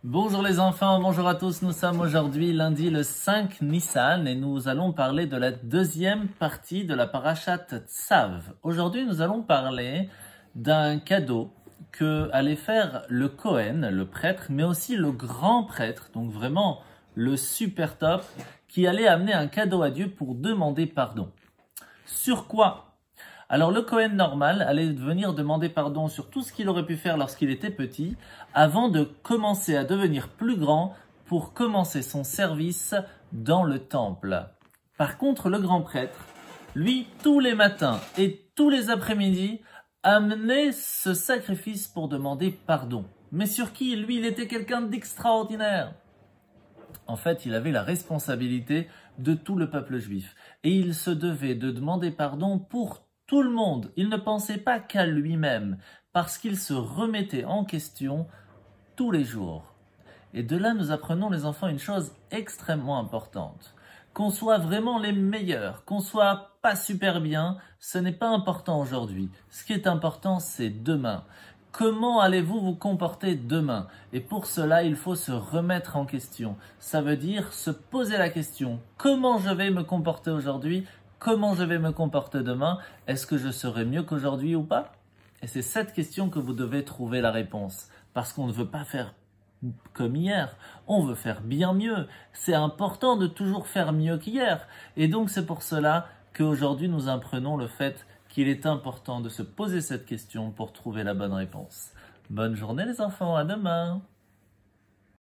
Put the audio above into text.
Bonjour les enfants, bonjour à tous, nous sommes aujourd'hui lundi le 5 Nissan et nous allons parler de la deuxième partie de la parashat Tzav. Aujourd'hui nous allons parler d'un cadeau que allait faire le Kohen, le prêtre, mais aussi le grand prêtre, donc vraiment le super top, qui allait amener un cadeau à Dieu pour demander pardon. Sur quoi ? Alors le Kohen normal allait venir demander pardon sur tout ce qu'il aurait pu faire lorsqu'il était petit, avant de commencer à devenir plus grand pour commencer son service dans le temple. Par contre, le grand prêtre, lui, tous les matins et tous les après-midi, amenait ce sacrifice pour demander pardon. Mais sur qui? Lui, il était quelqu'un d'extraordinaire. En fait, il avait la responsabilité de tout le peuple juif. Et il se devait de demander pardon pour tout le monde. Il ne pensait pas qu'à lui-même, parce qu'il se remettait en question tous les jours. Et de là, nous apprenons, les enfants, une chose extrêmement importante. Qu'on soit vraiment les meilleurs, qu'on soit pas super bien, ce n'est pas important aujourd'hui. Ce qui est important, c'est demain. Comment allez-vous vous comporter demain? Et pour cela, il faut se remettre en question. Ça veut dire se poser la question. Comment je vais me comporter aujourd'hui? Comment je vais me comporter demain? Est-ce que je serai mieux qu'aujourd'hui ou pas? Et c'est cette question que vous devez trouver la réponse. Parce qu'on ne veut pas faire comme hier, on veut faire bien mieux. C'est important de toujours faire mieux qu'hier. Et donc c'est pour cela qu'aujourd'hui nous apprenons le fait qu'il est important de se poser cette question pour trouver la bonne réponse. Bonne journée les enfants, à demain!